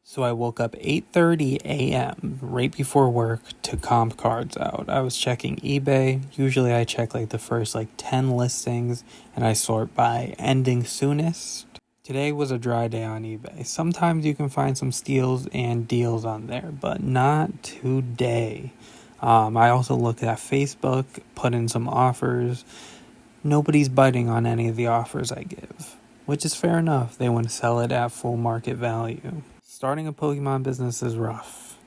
So I woke up 8:30 a.m. right before work to comp cards out. I was checking eBay. Usually I check like the first 10 listings and I sort by ending soonest. Today was a dry day on eBay. Sometimes you can find some steals and deals on there, but not today. I also looked at Facebook, put in some offers. Nobody's biting on any of the offers I give, which is fair enough. They want to sell it at full market value. Starting a Pokemon business is rough.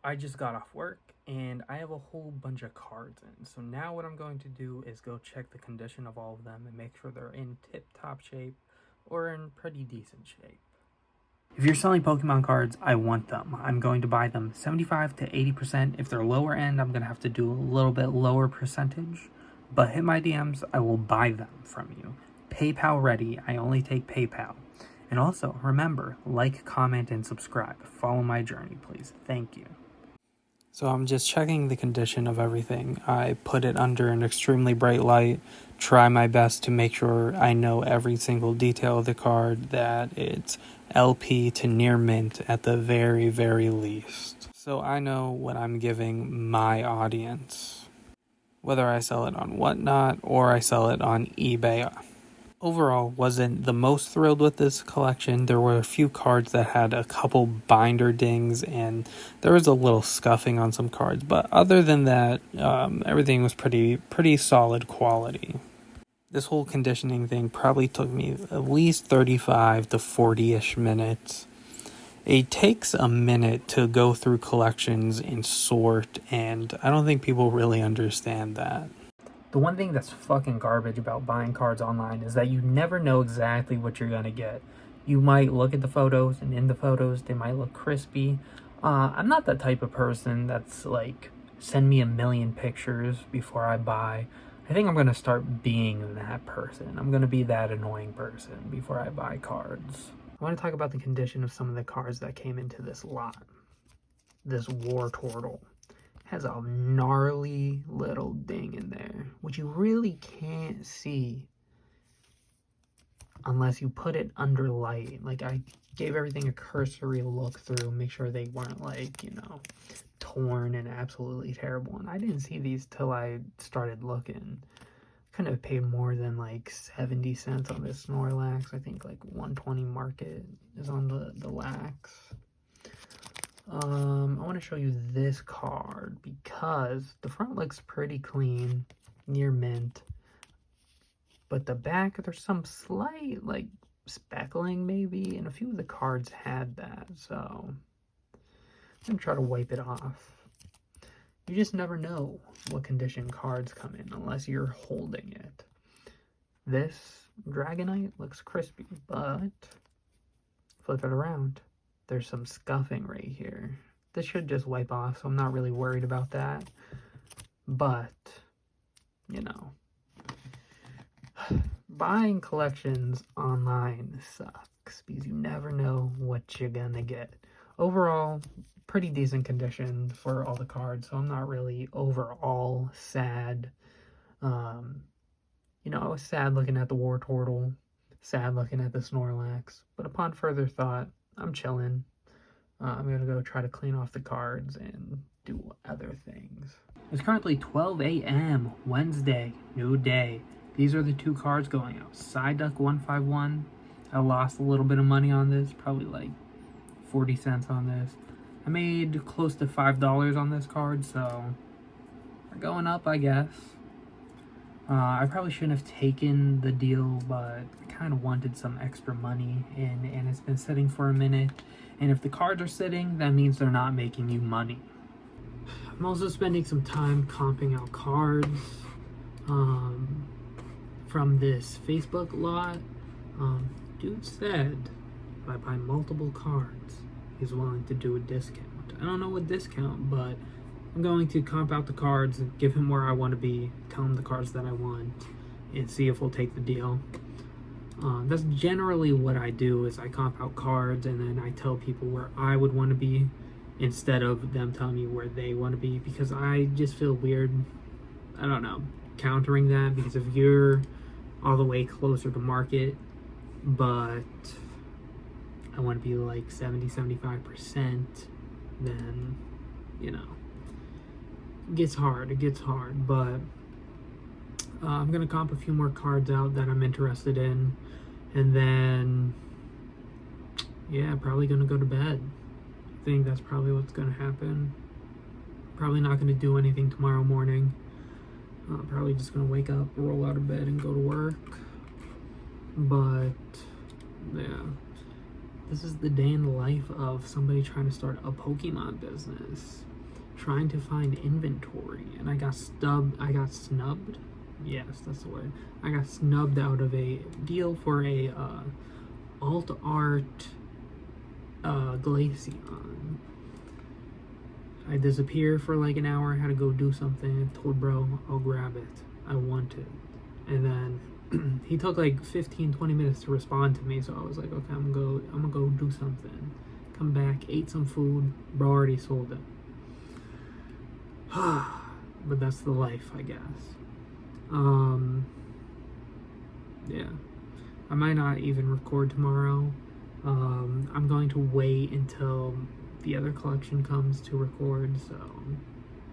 I just got off work and I have a whole bunch of cards in. So now what I'm going to do is go check the condition of all of them and make sure they're in tip-top shape or in pretty decent shape. If you're selling Pokemon cards, I want them. I'm going to buy them 75 to 80%. If they're lower end, I'm going to have to do a little bit lower percentage. But hit my DMs, I will buy them from you. PayPal ready. I only take PayPal. And also, remember, like, comment, and subscribe. Follow my journey, please. Thank you. So I'm just checking the condition of everything. I put it under an extremely bright light, try my best to make sure I know every single detail of the card, that it's LP to near mint at the very, very least. So I know what I'm giving my audience, whether I sell it on Whatnot or I sell it on eBay. Overall, wasn't the most thrilled with this collection. There were a few cards that had a couple binder dings and there was a little scuffing on some cards, but other than that, everything was pretty solid quality. This whole conditioning thing probably took me at least 35 to 40-ish minutes. It takes a minute to go through collections and sort, and I don't think people really understand that. The one thing that's fucking garbage about buying cards online is that you never know exactly what you're gonna get. You might look at the photos, and in the photos, they might look crispy. I'm not that type of person that's send me a million pictures before I buy. I think I'm gonna start being that person. I'm gonna be that annoying person before I buy cards. I want to talk about the condition of some of the cards that came into this lot. This War Turtle has a gnarly little ding in there, which you really can't see unless you put it under light. I gave everything a cursory look through, make sure they weren't torn and absolutely terrible. And I didn't see these till I started looking. Couldn't have paid more than 70 cents on this Snorlax. I think 120 market is on the lax. I want to show you this card because the front looks pretty clean, near mint, but the back, there's some slight speckling maybe, and a few of the cards had that, so I'm gonna try to wipe it off. You just never know what condition cards come in unless you're holding it. This Dragonite looks crispy, but flip it around. There's some scuffing right here. This should just wipe off, so I'm not really worried about that. But, buying collections online sucks because you never know what you're gonna get. Overall, pretty decent condition for all the cards, so I'm not really overall sad. I was sad looking at the War Turtle, sad looking at the Snorlax, but upon further thought, I'm chilling. I'm going to go try to clean off the cards and do other things. It's currently 12 a.m. Wednesday, new day. These are the two cards going out. Psyduck 151. I lost a little bit of money on this, probably 40 cents on this. I made close to $5 on this card, so we're going up, I guess. I probably shouldn't have taken the deal, but I kind of wanted some extra money, and it's been sitting for a minute. And if the cards are sitting, that means they're not making you money. I'm also spending some time comping out cards from this Facebook lot. Dude said if I buy multiple cards, he's willing to do a discount. I don't know what discount, but I'm going to comp out the cards and give him where I want to be, tell him the cards that I want, and see if he'll take the deal. That's generally what I do, is I comp out cards and then I tell people where I would want to be instead of them telling me where they want to be, because I just feel weird, I don't know, countering that, because if you're all the way closer to market, but I want to be like 70-75%, then, you know, it gets hard, but I'm gonna comp a few more cards out that I'm interested in, and then, yeah, probably gonna go to bed. I think that's probably what's gonna happen. Probably not gonna do anything tomorrow morning. Probably just gonna wake up, roll out of bed, and go to work. But yeah, this is the day in the life of somebody trying to start a Pokemon business, trying to find inventory, and I got snubbed. Yes, that's the word. I got snubbed out of a deal for a alt art Glaceon. I disappeared for like an hour. I had to go do something. I told bro, I'll grab it. I want it. And then he took like 15-20 minutes to respond to me, so I was like, okay, I'm gonna go do something. Come back, ate some food. Bro already sold it. But that's the life, I guess. Yeah, I might not even record tomorrow. I'm going to wait until the other collection comes to record, so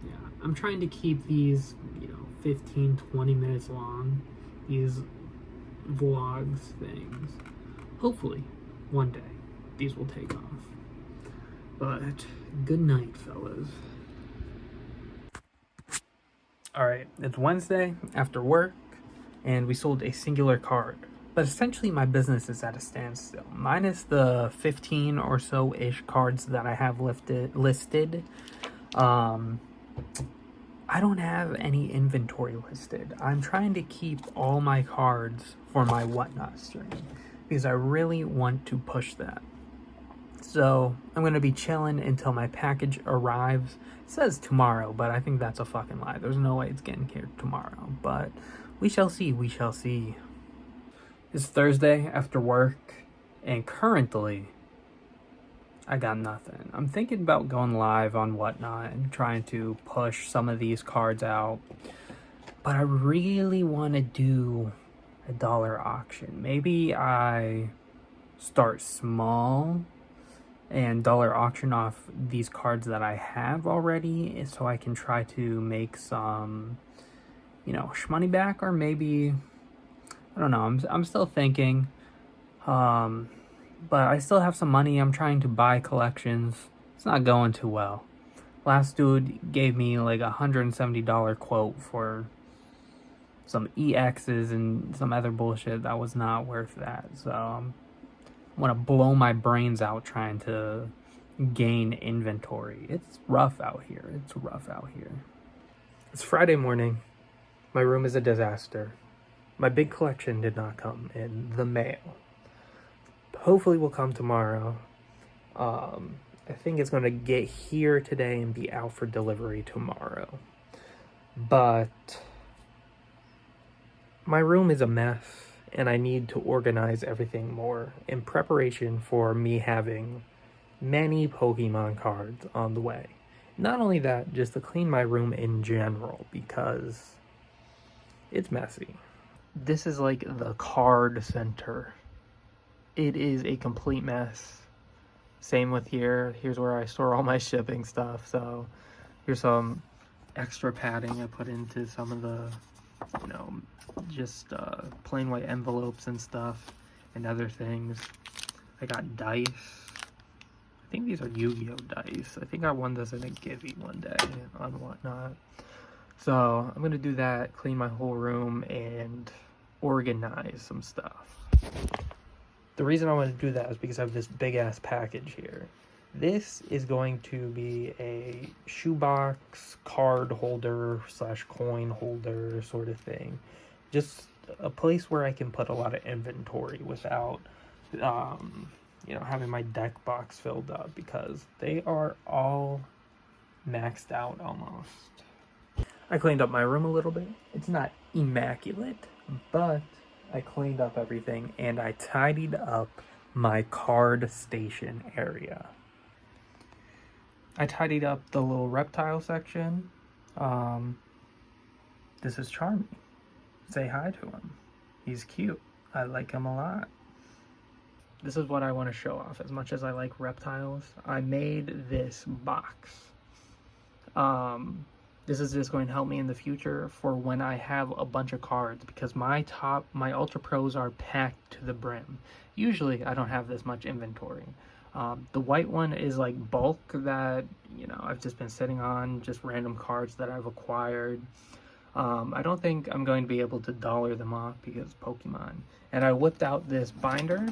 yeah, I'm trying to keep these, 15-20 minutes long, these vlogs things. Hopefully one day these will take off. But good night, fellas. Alright, it's Wednesday after work, and we sold a singular card. But essentially my business is at a standstill. Minus the 15 or so-ish cards that I have listed. I don't have any inventory listed. I'm trying to keep all my cards for my whatnot stream, because I really want to push that. So I'm going to be chilling until my package arrives. It says tomorrow, but I think that's a fucking lie. There's no way it's getting here tomorrow. But we shall see, we shall see. It's Thursday after work, and currently, I got nothing. I'm thinking about going live on Whatnot and trying to push some of these cards out. But I really want to do a dollar auction. Maybe I start small and dollar auction off these cards that I have already, so I can try to make some, shmoney back, or maybe, I don't know, I'm still thinking, but I still have some money. I'm trying to buy collections. It's not going too well. Last dude gave me like $170 quote for some EXs and some other bullshit that was not worth that, so I want to blow my brains out trying to gain inventory. It's rough out here. It's rough out here. It's Friday morning. My room is a disaster. My big collection did not come in the mail. Hopefully will come tomorrow. I think it's going to get here today and be out for delivery tomorrow. But my room is a mess, and I need to organize everything more in preparation for me having many Pokemon cards on the way. Not only that, just to clean my room in general, because it's messy. This is like the card center. It is a complete mess. Same with here. Here's where I store all my shipping stuff. So here's some extra padding I put into some of the, just plain white envelopes and stuff and other things. I got dice. I think these are Yu-Gi-Oh dice. I think I won this in a Givey one day on Whatnot. So I'm gonna do that, clean my whole room, and organize some stuff. The reason I want to do that is because I have this big ass package here. This is going to be a shoebox card holder / coin holder sort of thing. Just a place where I can put a lot of inventory without, having my deck box filled up, because they are all maxed out almost. I cleaned up my room a little bit. It's not immaculate, but I cleaned up everything, and I tidied up my card station area. I tidied up the little reptile section. This is Charmy. Say hi to him. He's cute. I like him a lot. this is what I want to show off. As much as I like reptiles, I made this box. This is just going to help me in the future for when I have a bunch of cards, because my Ultra Pros are packed to the brim. Usually I don't have this much inventory. The white one is like bulk that, you know, I've just been sitting on, just random cards that I've acquired. I don't think I'm going to be able to dollar them off because Pokemon. And I whipped out this binder,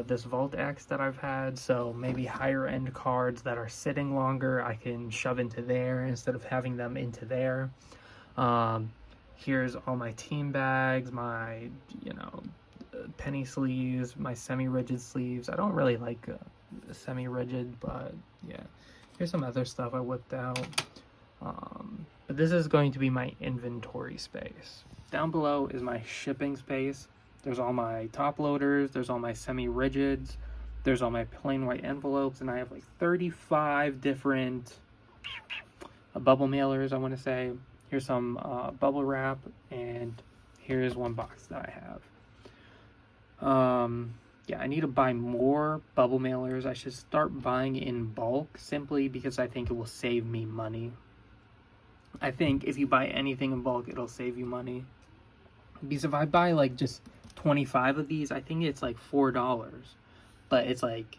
this Vault X that I've had, so maybe higher end cards that are sitting longer I can shove into there instead of having them into there. Here's all my team bags, my, you know, penny sleeves, my semi-rigid sleeves. I don't really like semi-rigid, but yeah. Here's some other stuff I whipped out. But this is going to be my inventory space. Down below is my shipping space. There's all my top loaders, there's all my semi-rigids, there's all my plain white envelopes, and I have like 35 different bubble mailers, I want to say. Here's some bubble wrap, and here's one box that I have. Yeah, I need to buy more bubble mailers. I should start buying in bulk, simply because I think it will save me money. I think if you buy anything in bulk, it'll save you money. Because if I buy like just 25 of these, I think it's like $4, but it's like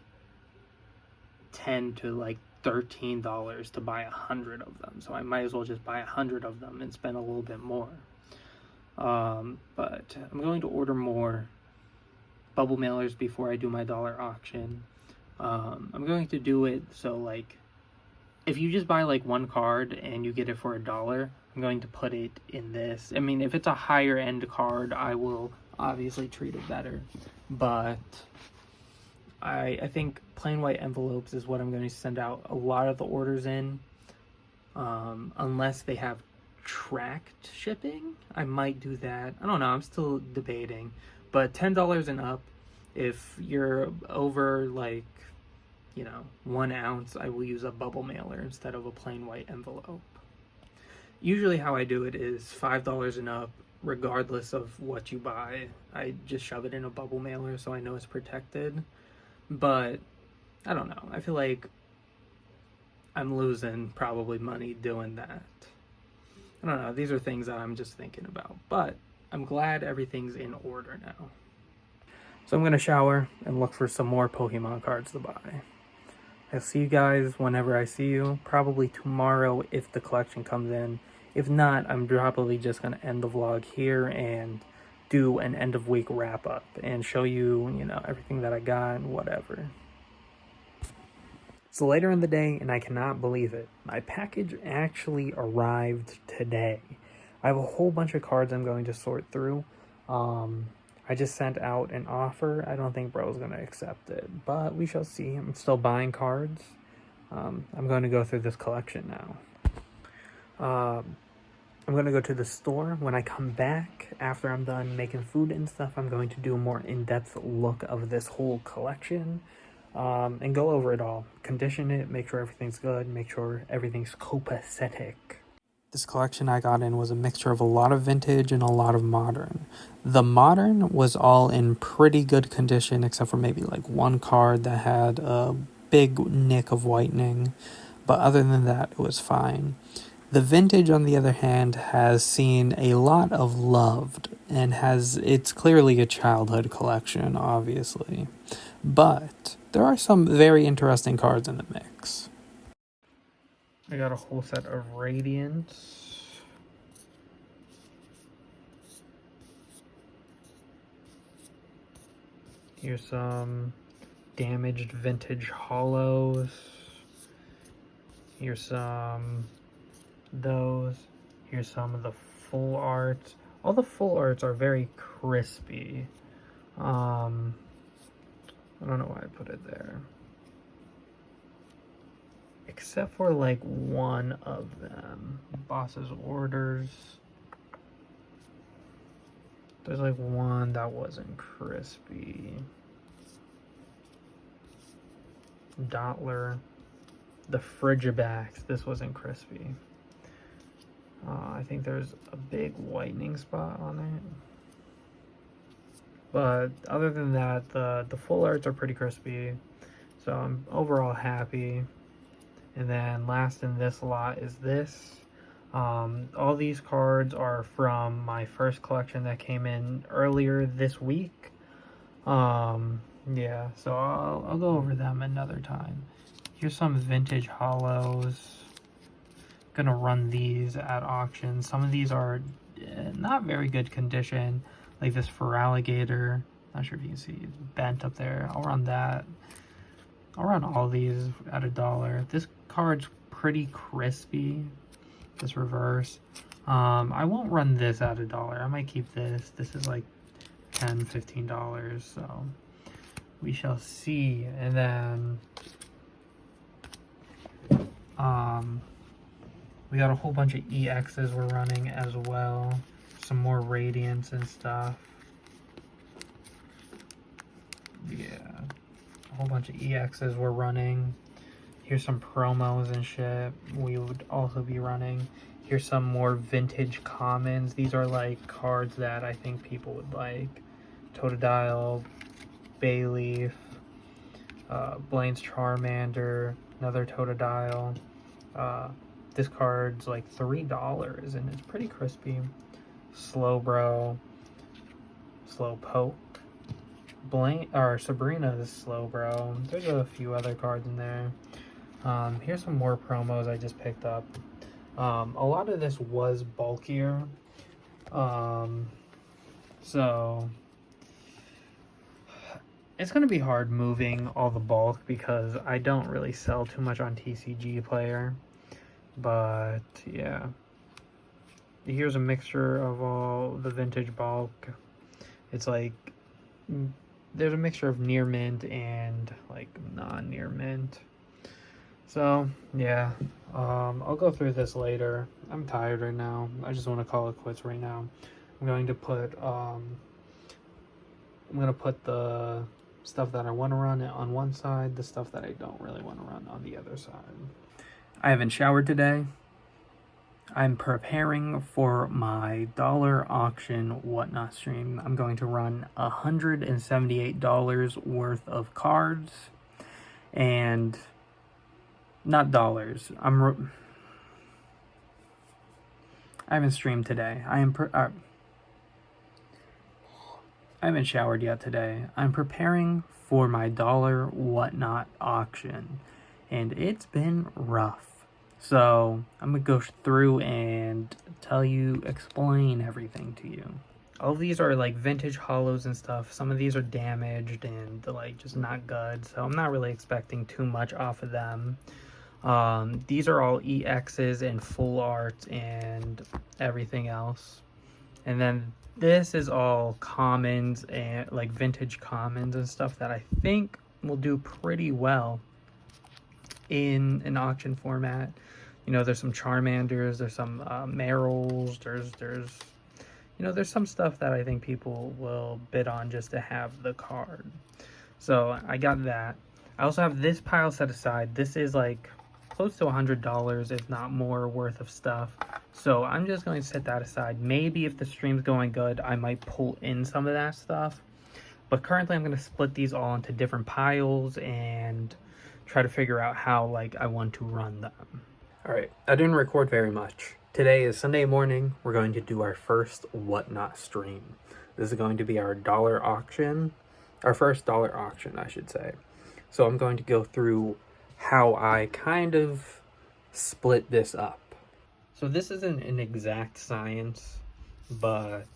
$10 to like $13 to buy 100 of them. So I might as well just buy 100 of them and spend a little bit more. But I'm going to order more bubble mailers before I do my dollar auction. I'm going to do it so, like, if you just buy like one card and you get it for $1, I'm going to put it in this. I mean, if it's a higher end card, I will obviously treat it better. But I think plain white envelopes is what I'm going to send out a lot of the orders in. Unless they have tracked shipping, I might do that. I don't know, I'm still debating. But $10 and up, if you're over like, you know, 1 ounce, I will use a bubble mailer instead of a plain white envelope. Usually how I do it is $5 and up, regardless of what you buy. I just shove it in a bubble mailer so I know it's protected. But I don't know, I feel like I'm losing probably money doing that. I don't know, these are things that I'm just thinking about, but I'm glad everything's in order now. So I'm gonna shower and look for some more Pokemon cards to buy. I'll see you guys whenever I see you, probably tomorrow if the collection comes in. If not, I'm probably just going to end the vlog here and do an end of week wrap up and show you, you know, everything that I got and whatever. It's later in the day and I cannot believe it. My package actually arrived today. I have a whole bunch of cards I'm going to sort through. I just sent out an offer. I don't think bro's going to accept it, but we shall see. I'm still buying cards. I'm going to go through this collection now. I'm going to go to the store. When I come back, after I'm done making food and stuff, I'm going to do a more in-depth look of this whole collection and go over it all. Condition it, make sure everything's good, make sure everything's copacetic. This collection I got in was a mixture of a lot of vintage and a lot of modern. The modern was all in pretty good condition, except for maybe like one card that had a big nick of whitening. But other than that, it was fine. The vintage, on the other hand, has seen a lot of love and it's clearly a childhood collection, obviously. But there are some very interesting cards in the mix. I got a whole set of Radiance. Here's some damaged vintage hollows. Here's some those. Here's some of the full arts. All the full arts are very crispy. I don't know why I put it there. Except for like one of them. Boss's Orders. There's like one that wasn't crispy. Dottler. The Frigibax. This wasn't crispy. I think there's a big whitening spot on it. But other than that, the full arts are pretty crispy. So I'm overall happy. And then last in this lot is this. All these cards are from my first collection that came in earlier this week. Yeah, so I'll go over them another time. Here's some vintage hollows. Gonna run these at auction. Some of these are not very good condition, like this for alligator. Not sure if you can see it's bent up there. I'll run that. I'll run all these at $1. This card's pretty crispy. This reverse. I won't run this at $1. I might keep this. This is like $10–15, so we shall see. And then we got a whole bunch of EXs we're running as well. Some more Radiance and stuff. Yeah. A whole bunch of EXs we're running. Here's some promos and shit we would also be running. Here's some more vintage commons. These are like cards that I think people would like. Totodile, Bayleaf, Blaine's Charmander, another Totodile. This card's like $3 and it's pretty crispy. Slowbro, Slowpoke, Blaine or Sabrina's Slowbro. There's a few other cards in there. Here's some more promos I just picked up. A lot of this was bulkier. So it's going to be hard moving all the bulk because I don't really sell too much on TCG Player. But yeah. Here's a mixture of all the vintage bulk. It's like there's a mixture of near mint and like non-near mint. So yeah, I'll go through this later. I'm tired right now. I just want to call it quits right now. I'm going to put the stuff that I want to run on one side, the stuff that I don't really want to run on the other side. I haven't showered today. I'm preparing for my dollar auction whatnot stream. I'm going to run $178 worth of cards, and not dollars. I haven't streamed today. I haven't showered yet today. I'm preparing for my dollar whatnot auction, and it's been rough. So I'm gonna go through and explain everything to you. All of these are like vintage hollows and stuff. Some of these are damaged and like just not good, so I'm not really expecting too much off of them. These are all EXs and full art and everything else. And then this is all commons and like vintage commons and stuff that I think will do pretty well in an auction format. You know, there's some Charmanders, there's some Merrills, there's some stuff that I think people will bid on just to have the card. So I got that. I also have this pile set aside. This is like close to $100, if not more, worth of stuff. So I'm just going to set that aside. Maybe if the stream's going good, I might pull in some of that stuff. But currently I'm going to split these all into different piles and try to figure out how like I want to run them. Alright, I didn't record very much. Today is Sunday morning. We're going to do our first whatnot stream. This is going to be our dollar auction. Our first dollar auction, I should say. So I'm going to go through how I kind of split this up. So this isn't an exact science, but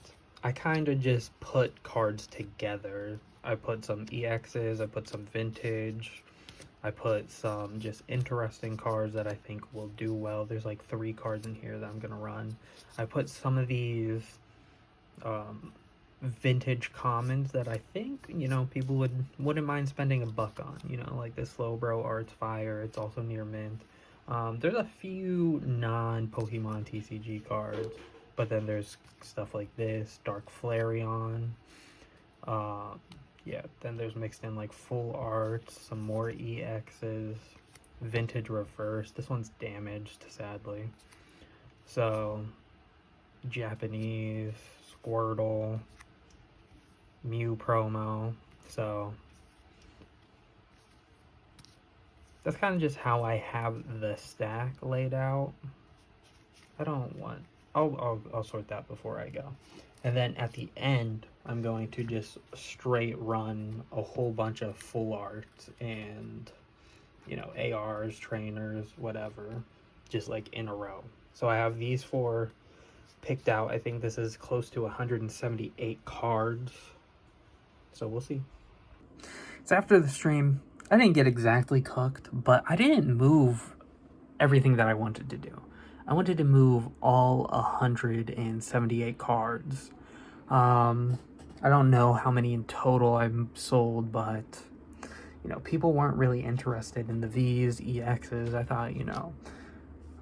I kind of just put cards together. I put some EXs, I put some vintage, I put some just interesting cards that I think will do well. There's like 3 cards in here that I'm gonna run. I put some of these vintage commons that I think, you know, people wouldn't mind spending $1 on. You know, like this Slowbro Arts Fire. It's also near mint. There's a few non-Pokemon TCG cards, but then there's stuff like this, Dark Flareon. Yeah, then there's mixed in like full arts, some more EXs, vintage reverse. This one's damaged, sadly. So, Japanese, Squirtle, Mew promo. So that's kind of just how I have the stack laid out. I don't want... I'll sort that before I go. And then at the end, I'm going to just straight run a whole bunch of full art and, you know, ARs, trainers, whatever, just like in a row. So I have these 4 picked out. I think this is close to 178 cards. So we'll see. So after the stream, I didn't get exactly cooked, but I didn't move everything that I wanted to do. I wanted to move all 178 cards. I don't know how many in total I've sold, but, you know, people weren't really interested in the Vs, EXs. I thought, you know,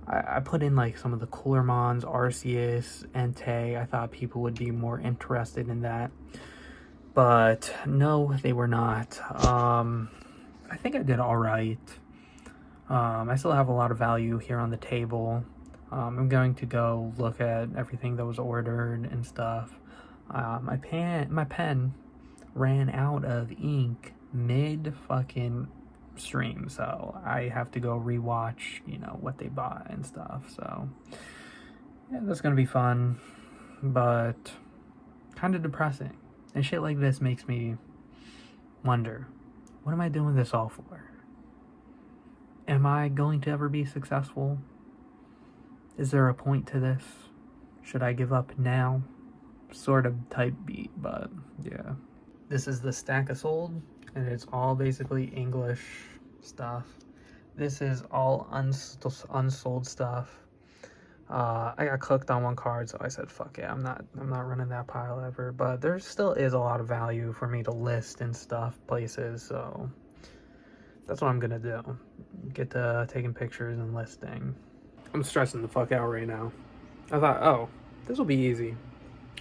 I put in like some of the cooler mons, Arceus, Entei. I thought people would be more interested in that. But no, they were not. I think I did all right. I still have a lot of value here on the table. I'm going to go look at everything that was ordered and stuff. My pen ran out of ink mid fucking stream, so I have to go rewatch, you know, what they bought and stuff. So yeah, that's gonna be fun, but kind of depressing. And shit like this makes me wonder, what am I doing this all for? Am I going to ever be successful? Is there a point to this? Should I give up now? Sort of type beat, but yeah. This is the stack I sold, and it's all basically English stuff. This is all unsold stuff. I got cooked on one card, so I said, fuck it, I'm not running that pile ever. But there still is a lot of value for me to list and stuff places, so that's what I'm gonna do. Get to taking pictures and listing. I'm stressing the fuck out right now. I thought, oh, this will be easy.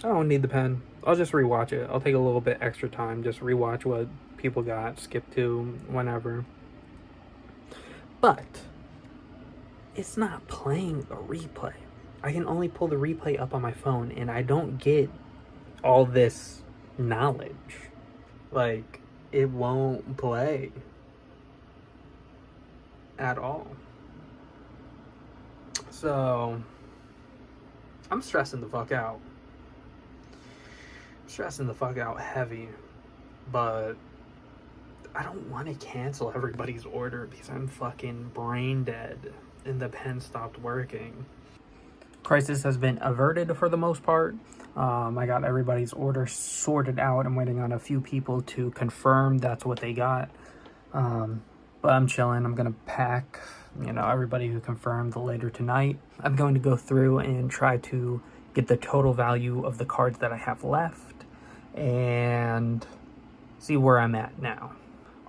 I don't need the pen. I'll just rewatch it. I'll take a little bit extra time, just rewatch what people got, skip to whenever. But it's not playing the replay. I can only pull the replay up on my phone, and I don't get all this knowledge. Like, it won't play at all. So I'm stressing the fuck out. Stressing the fuck out heavy, but I don't want to cancel everybody's order because I'm fucking brain dead and the pen stopped working. Crisis has been averted for the most part. I got everybody's order sorted out. I'm waiting on a few people to confirm that's what they got. But I'm chilling. I'm gonna pack, you know, everybody who confirmed later tonight. I'm going to go through and try to get the total value of the cards that I have left and see where I'm at now.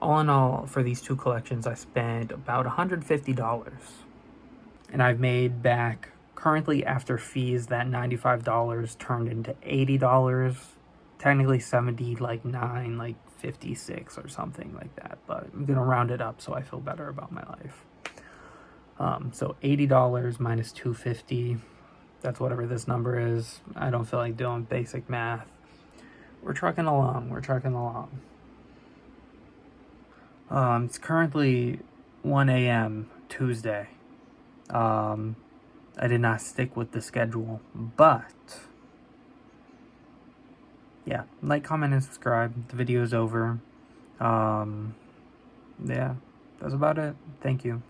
All in all, for these 2 collections, I spent about $150. And I've made back, currently after fees, that $95 turned into $80. Technically 70, like 9, like 56 or something like that. But I'm gonna round it up so I feel better about my life. So $80 minus $250. That's whatever this number is. I don't feel like doing basic math. We're trucking along. We're trucking along. It's currently 1 a.m. Tuesday. I did not stick with the schedule, but yeah, like, comment, and subscribe. The video is over. Yeah, that's about it. Thank you.